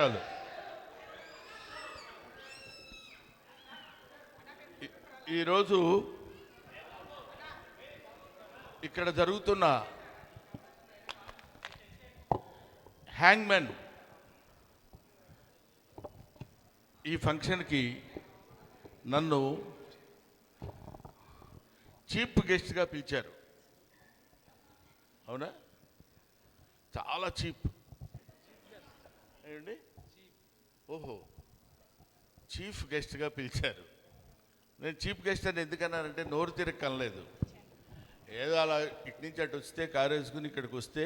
చాలు. ఈరోజు ఇక్కడ జరుగుతున్న హ్యాంగ్మెన్ ఈ ఫంక్షన్కి నన్ను చీఫ్ గెస్ట్గా పిలిచారు. అవునా? చాలా చీప్. ఏంటి? ఓహో, చీఫ్ గెస్ట్గా పిలిచారు. నేను చీఫ్ గెస్ట్ అని ఎందుకన్నానంటే నోరు తిరగకనలేదు. ఏదో అలా ఇటు నుంచి అటు వస్తే కారు వేసుకుని ఇక్కడికి వస్తే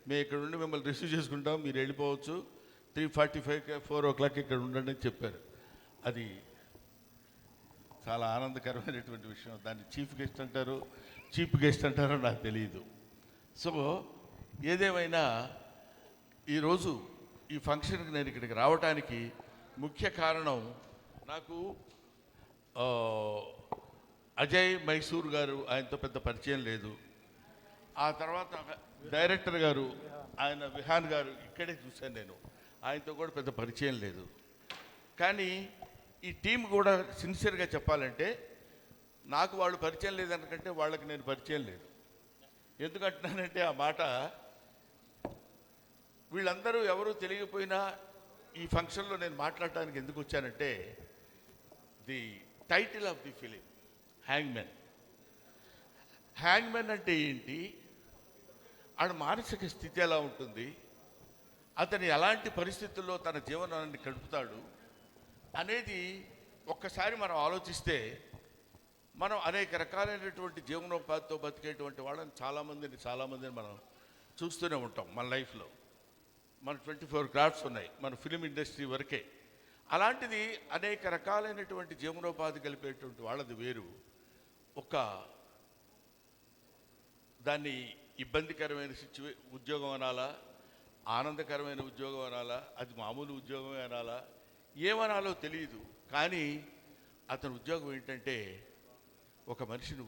మేము ఇక్కడ ఉండి మిమ్మల్ని రిసీవ్ చేసుకుంటాం, మీరు వెళ్ళిపోవచ్చు, 3:45 4 o'clock ఇక్కడ ఉండండి అని చెప్పారు. అది చాలా ఆనందకరమైనటువంటి విషయం. దాన్ని చీఫ్ గెస్ట్ అంటారో నాకు తెలియదు. సో ఏదేమైనా ఈరోజు ఈ ఫంక్షన్కి నేను ఇక్కడికి రావడానికి ముఖ్య కారణం, నాకు అజయ్ మైసూర్ గారు, ఆయనతో పెద్ద పరిచయం లేదు. ఆ తర్వాత డైరెక్టర్ గారు ఆయన విహాన్ గారు ఇక్కడే చూశాను నేను, ఆయనతో కూడా పెద్ద పరిచయం లేదు. కానీ ఈ టీం కూడా సిన్సియర్గా చెప్పాలంటే నాకు వాళ్ళు పరిచయం లేదనుకంటే వాళ్ళకి నేను పరిచయం లేదు. ఎందుకంటున్నానంటే ఆ మాట, వీళ్ళందరూ ఎవరూ తెలియకపోయినా ఈ ఫంక్షన్లో నేను మాట్లాడటానికి ఎందుకు వచ్చానంటే, the title of the film Hangmen. Hangmen అంటే ఏంటి, ఆడ మానసిక స్థితి ఎలా ఉంటుంది, అతను ఎలాంటి పరిస్థితుల్లో తన జీవనాన్ని గడుపుతాడు అనేది ఒక్కసారి మనం ఆలోచిస్తే, మనం అనేక రకాలైనటువంటి జీవనోపాధితో బతికేటువంటి వాళ్ళని చాలామందిని మనం చూస్తూనే ఉంటాం మన లైఫ్లో. మన 24 క్రాఫ్ట్స్ ఉన్నాయి మన ఫిలిం ఇండస్ట్రీ వరకే. అలాంటిది అనేక రకాలైనటువంటి జీవనోపాధి కలిపేటువంటి వాళ్ళది వేరు. ఒక దాన్ని ఇబ్బందికరమైన ఉద్యోగం అనాలా, ఆనందకరమైన ఉద్యోగం అనాలా, అది మామూలు ఉద్యోగమే అనాలా, ఏమనాలో తెలియదు. కానీ అతని ఉద్యోగం ఏంటంటే ఒక మనిషిని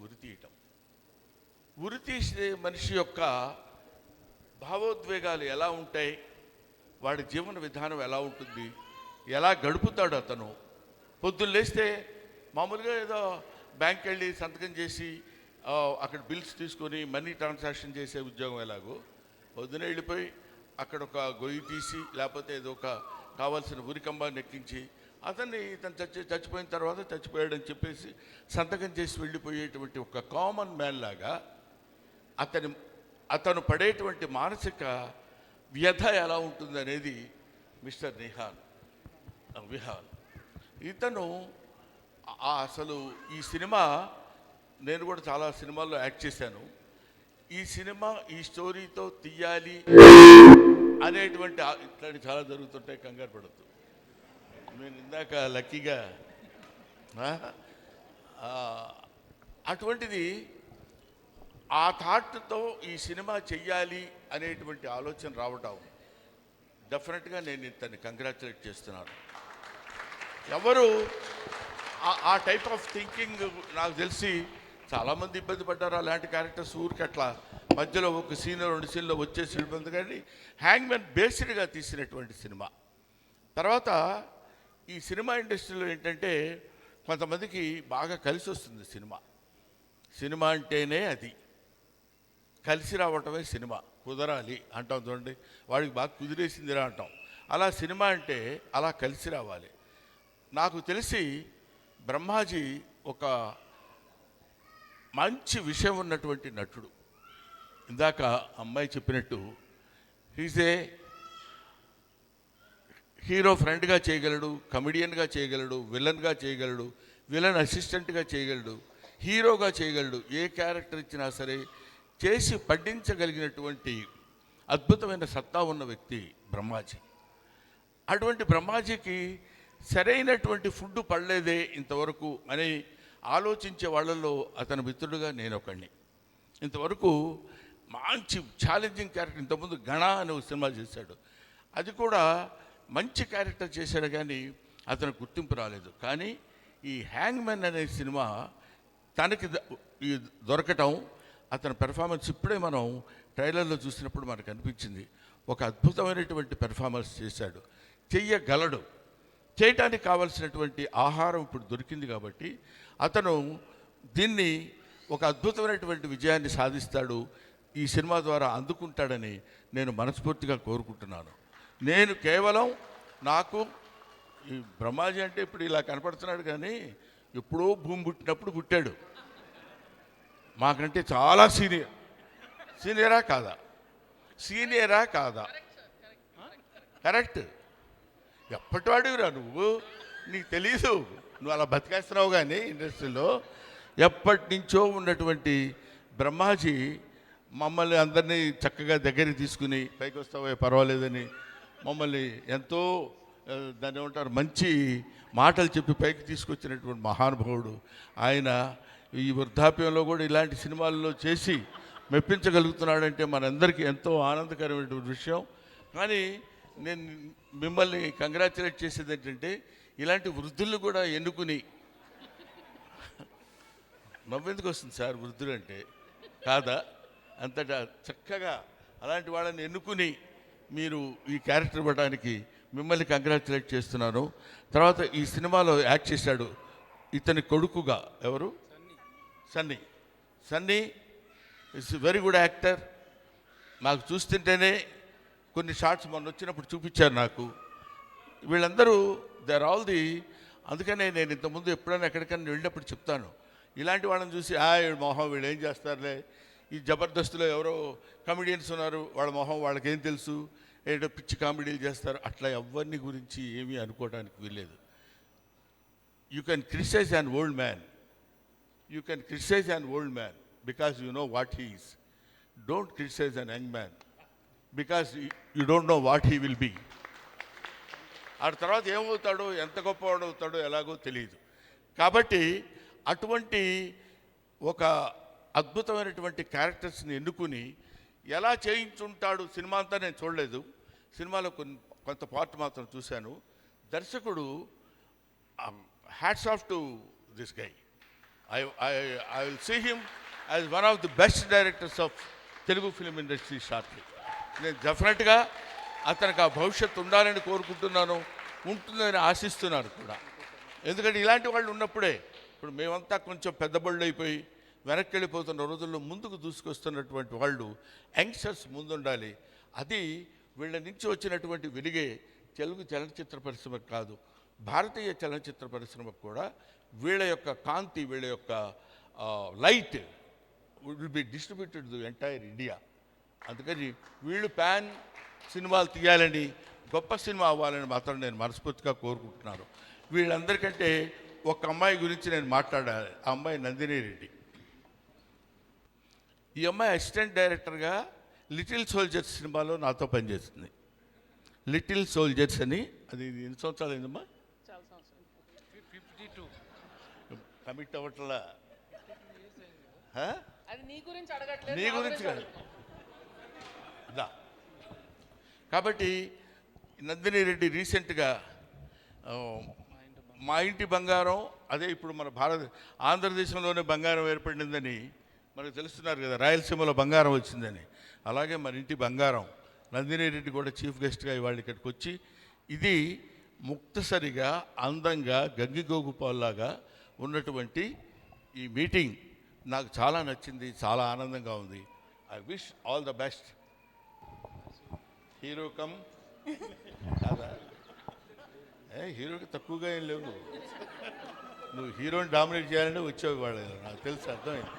ఉరి తీసే మనిషి యొక్క భావోద్వేగాలు ఎలా ఉంటాయి, వాడి జీవన విధానం ఎలా ఉంటుంది, ఎలా గడుపుతాడు అతను. పొద్దున్న లేస్తే మామూలుగా ఏదో బ్యాంక్ వెళ్ళి సంతకం చేసి అక్కడ బిల్స్ తీసుకొని మనీ ట్రాన్సాక్షన్ చేసే ఉద్యోగం ఎలాగో, పొద్దున వెళ్ళిపోయి అక్కడ ఒక గొయ్యి తీసి లేకపోతే ఏదో ఒక కావాల్సిన ఉరికంబాన్ని ఎక్కించి ఇతను చచ్చిపోయిన తర్వాత చచ్చిపోయాడని చెప్పేసి సంతకం చేసి వెళ్ళిపోయేటువంటి ఒక కామన్ మ్యాన్ లాగా అతను పడేటువంటి మానసిక వ్యధ ఎలా ఉంటుంది అనేది మిస్టర్ విహాన్. ఇతను అసలు ఈ సినిమా, నేను కూడా చాలా సినిమాల్లో యాక్ట్ చేశాను. ఈ సినిమా ఈ స్టోరీతో తీయాలి అనేటువంటి ఇట్లాంటి చాలా జరుగుతుంటాయి, కంగారు పడద్దు. నేను ఇందాక లక్కీగా అటువంటిది ఆ థాట్తో ఈ సినిమా చెయ్యాలి అనేటువంటి ఆలోచన రావటం డెఫినెట్గా నేను ఇతన్ని కంగ్రాచులేట్ చేస్తున్నాను. ఎవరు ఆ టైప్ ఆఫ్ థింకింగ్ నాకు తెలిసి చాలామంది ఇబ్బంది పడ్డారు. అలాంటి క్యారెక్టర్స్ ఊరికి అట్లా మధ్యలో ఒక సీన్ 2 సీన్లో వచ్చేసి వెళ్ళిపోయింది. కానీ హ్యాంగ్మెన్ బేస్డ్గా తీసినటువంటి సినిమా. తర్వాత ఈ సినిమా ఇండస్ట్రీలో ఏంటంటే కొంతమందికి బాగా కలిసి వస్తుంది సినిమా అంటేనే అది కలిసి రావటమే సినిమా. కుదరాలి అంటాం చూడండి, వాడికి బాగా కుదిరేసిందిరా అంటాం. అలా సినిమా అంటే అలా కలిసి రావాలి. నాకు తెలిసి బ్రహ్మాజీ ఒక మంచి విషయం ఉన్నటువంటి నటుడు. ఇందాక అమ్మాయి చెప్పినట్టు హీజ్ ఏ హీరో ఫ్రెండ్గా చేయగలడు, కమెడియన్గా చేయగలడు, విలన్గా చేయగలడు, విలన్ అసిస్టెంట్గా చేయగలడు, హీరోగా చేయగలడు. ఏ క్యారెక్టర్ ఇచ్చినా సరే చేసి పడ్డించగలిగినటువంటి అద్భుతమైన సత్తా ఉన్న వ్యక్తి బ్రహ్మాజీ. అటువంటి బ్రహ్మాజీకి సరైనటువంటి ఫుడ్ పడలేదే ఇంతవరకు అని ఆలోచించే వాళ్ళల్లో అతని మిత్రుడుగా నేను ఒకడిని. ఇంతవరకు మంచి ఛాలెంజింగ్ క్యారెక్టర్, ఇంతకుముందు గణ అనే ఒక సినిమా చేశాడు, అది కూడా మంచి క్యారెక్టర్ చేశాడు, కానీ అతను గుర్తింపు రాలేదు. కానీ ఈ హ్యాంగ్మెన్ అనే సినిమా తనకి దొరకటం, అతని పెర్ఫార్మెన్స్ ఇప్పుడే మనం ట్రైలర్లో చూసినప్పుడు మనకు అనిపించింది, ఒక అద్భుతమైనటువంటి పెర్ఫార్మెన్స్ చేశాడు. చెయ్యగలడు. చేయటానికి కావలసినటువంటి ఆహారం ఇప్పుడు దొరికింది కాబట్టి అతను దీన్ని ఒక అద్భుతమైనటువంటి విజయాన్ని సాధిస్తాడు, ఈ సినిమా ద్వారా అందుకుంటాడని నేను మనస్ఫూర్తిగా కోరుకుంటున్నాను. నేను కేవలం నాకు ఈ బ్రహ్మాజీ అంటే ఇప్పుడు ఇలా కనపడుతున్నాడు, కానీ ఎప్పుడో భూమి పుట్టినప్పుడు పుట్టాడు. మాకంటే చాలా సీనియరా కాదా? కరెక్ట్. ఎప్పటివాడివిరా నువ్వు, నీకు తెలీదు, నువ్వు అలా బతికేస్తున్నావు. కానీ ఇండస్ట్రీలో ఎప్పటి నుంచో ఉన్నటువంటి బ్రహ్మాజీ మమ్మల్ని అందరినీ చక్కగా దగ్గరికి తీసుకుని పైకి వస్తావే పర్వాలేదని మమ్మల్ని ఎంతో దాన్ని ఏమంటారు మంచి మాటలు చెప్పి పైకి తీసుకొచ్చినటువంటి మహానుభావుడు ఆయన. ఈ వృద్ధాప్యంలో కూడా ఇలాంటి సినిమాల్లో చేసి మెప్పించగలుగుతున్నాడంటే మనందరికీ ఎంతో ఆనందకరమైనటువంటి విషయం. కానీ నేను మిమ్మల్ని కంగ్రాచులేట్ చేసేది ఏంటంటే ఇలాంటి వృద్ధులను కూడా ఎన్నుకుని, నవ్వెందుకు వస్తుంది సార్ వృద్ధులు అంటే, కాదా, అంతటా చక్కగా అలాంటి వాళ్ళని ఎన్నుకుని మీరు ఈ క్యారెక్టర్ ఇవ్వడానికి మిమ్మల్ని కంగ్రాచులేట్ చేస్తున్నాను. తర్వాత ఈ సినిమాలో యాక్ట్ చేశాడు ఇతని కొడుకుగా ఎవరు, Sunny is very good actor. నాకు చూస్తుంటేనే కొన్ని షార్ట్స్ మొన్న వచ్చినప్పుడు చూపించారు నాకు. వీళ్ళందరూ దే ఆర్ ఆల్ ది, అందుకనే నేను ఇంతకుముందు ఎప్పుడైనా ఎక్కడికైనా వెళ్ళినప్పుడు చెప్తాను, ఇలాంటి వాళ్ళని చూసి మొహం వీళ్ళు ఏం చేస్తారులే, ఈ జబర్దస్త్లో ఎవరో కమెడియన్స్ ఉన్నారు, వాళ్ళ మొహం వాళ్ళకేం తెలుసు, ఏదో పిచ్చి కామెడీలు చేస్తారు, అట్లా ఎవరిని గురించి ఏమీ అనుకోవడానికి వీల్లేదు. You can criticize an old man because you know what he is. Don't criticize an young man because you don't know what he will be. ఆ తర్వాత ఏమవుతాడో, ఎంత గొప్పవాడవుతాడో ఎలాగో తెలియదు. కాబట్టి అటువంటి ఒక అద్భుతమైనటువంటి క్యారెక్టర్స్ని ఎన్నుకుని ఎలా చేయించుంటాడు, సినిమా అంతా నేను చూడలేదు, సినిమాలో కొంత పార్ట్ మాత్రం చూశాను. దర్శకుడు hats off to this guy. I will see him as one of the best directors of Telugu film industry shortly. నేను డెఫినెట్గా అతనికి ఆ భవిష్యత్తు ఉండాలని కోరుకుంటున్నాను, ఉంటుందని ఆశిస్తున్నాను కూడా. ఎందుకంటే ఇలాంటి వాళ్ళు ఉన్నప్పుడే, ఇప్పుడు మేమంతా కొంచెం పెద్ద బళ్ళు అయిపోయి వెనక్కి వెళ్ళిపోతున్న రోజుల్లో ముందుకు దూసుకొస్తున్నటువంటి వాళ్ళు యంగ్స్టర్స్ ముందుండాలి. అది వీళ్ళ నుంచి వచ్చినటువంటి వెలుగే తెలుగు చలనచిత్ర పరిశ్రమకు కాదు, భారతీయ చలనచిత్ర పరిశ్రమకు కూడా వీళ్ళ యొక్క కాంతి, వీళ్ళ యొక్క light will be distributed to entire India. అందుకని వీళ్ళు ప్యాన్ సినిమాలు తీయాలని, గొప్ప సినిమా అవ్వాలని మాత్రం నేను మనస్ఫూర్తిగా కోరుకుంటున్నాను. వీళ్ళందరికంటే ఒక అమ్మాయి గురించి నేను మాట్లాడాలి. ఆ అమ్మాయి నందిని రెడ్డి. ఈ అమ్మాయి అసిస్టెంట్ డైరెక్టర్గా లిటిల్ సోల్జర్స్ సినిమాలో నాతో పనిచేస్తుంది. లిటిల్ సోల్జర్స్ అని, అది ఎన్ని సంవత్సరాలు అయిందమ్మా? కమిట్ అవ్వట్లా. నీ గురించి కాదు. కాబట్టి నందిని రెడ్డి రీసెంట్గా మా ఇంటి బంగారం, అదే ఇప్పుడు మన ఆంధ్రదేశంలోనే బంగారం ఏర్పడిందని మనకు తెలుస్తున్నారు కదా, రాయలసీమలో బంగారం వచ్చిందని. అలాగే మన ఇంటి బంగారం నందిని రెడ్డి కూడా చీఫ్ గెస్ట్గా ఇవాళ ఇక్కడికి వచ్చి, ఇది ముక్తసరిగా అందంగా గంగిగోగుపాల్లాగా ఉన్నటువంటి ఈ మీటింగ్ నాకు చాలా నచ్చింది, చాలా ఆనందంగా ఉంది. I wish all the best. Hero come కాదా, హీరోకి తక్కువగా ఏం లేవు, నువ్వు హీరోని డామినేట్ చేయాలంటే వచ్చేవి వాళ్ళు, నాకు తెలుసు, అర్థమైంది.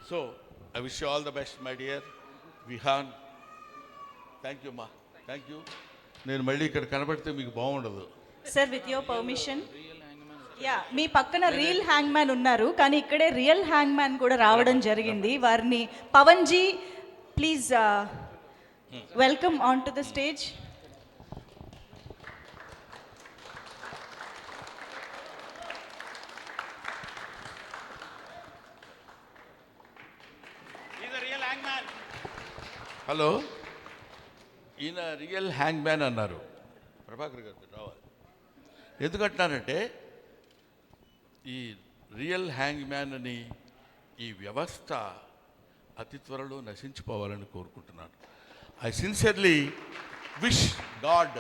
So I wish you all the best my dear Vihaan. Thank you మా, థ్యాంక్ యూ. నేను మళ్ళీ ఇక్కడ కనబడితే మీకు బాగుండదు. Sir with your permission, yeah, మీ పక్కన రియల్ హ్యాంగ్ మ్యాన్ ఉన్నారు, కానీ ఇక్కడే రియల్ హ్యాంగ్ మ్యాన్ కూడా రావడం జరిగింది. వారిని Pawan ji please welcome on to the stage. Hello, ఈయన రియల్ హ్యాంగ్ మ్యాన్ అన్నారు. ప్రభాకర్ గారు రావాలి. ఎందుకంటున్నానంటే ఈ రియల్ హ్యాంగ్ మ్యాన్ అని ఈ వ్యవస్థ అతి త్వరలో నశించిపోవాలని కోరుకుంటున్నాను. ఐ సిన్సియర్లీ విష్ గాడ్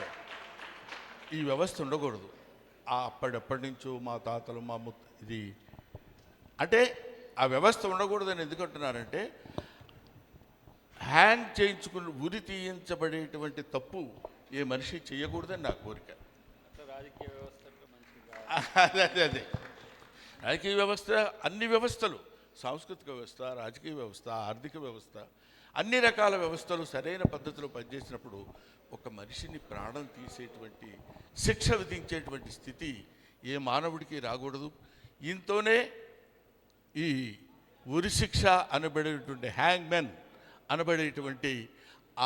ఈ వ్యవస్థ ఉండకూడదు. అప్పటి నుంచో మా తాతలు మా ఇది అంటే ఆ వ్యవస్థ ఉండకూడదని ఎందుకంటున్నారంటే హ్యాంగ్ చేయించుకుని ఉరి తీయించబడేటువంటి తప్పు ఏ మనిషి చేయకూడదని నా కోరిక. అదే రాజకీయ వ్యవస్థ, అన్ని వ్యవస్థలు, సాంస్కృతిక వ్యవస్థ, రాజకీయ వ్యవస్థ, ఆర్థిక వ్యవస్థ, అన్ని రకాల వ్యవస్థలు సరైన పద్ధతిలో పనిచేసినప్పుడు ఒక మనిషిని ప్రాణం తీసేటువంటి శిక్ష విధించేటువంటి స్థితి ఏ మానవుడికి రాకూడదు. ఇంతోనే ఈ ఉరి శిక్ష అనబడేటువంటి హ్యాంగ్మెన్ అనబడేటువంటి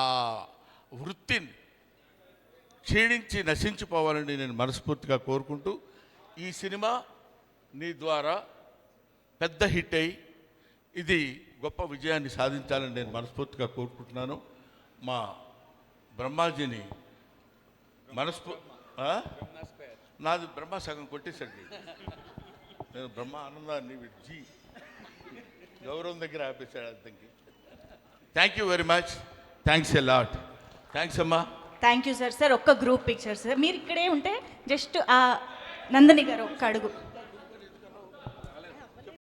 ఆ వృత్తిని క్షీణించి నశించిపోవాలని నేను మనస్ఫూర్తిగా కోరుకుంటూ, ఈ సినిమా నీ ద్వారా పెద్ద హిట్ అయ్యి ఇది గొప్ప విజయాన్ని సాధించాలని నేను మనస్ఫూర్తిగా కోరుకుంటున్నాను. మా బ్రహ్మాజీని నాది బ్రహ్మ సగం కొట్టేశాడు. నేను బ్రహ్మ ఆనందాన్ని జీ గౌరవం దగ్గర ఆపేశాడు అతనికి. Thank you very much. Thanks a lot. Thanks అమ్మా. Thank you sir. సార్ ఒక్క గ్రూప్ పిక్చర్ సార్, మీరు ఇక్కడే ఉంటే జస్ట్ ఆ నందిని గారు ఒక్క అడుగు.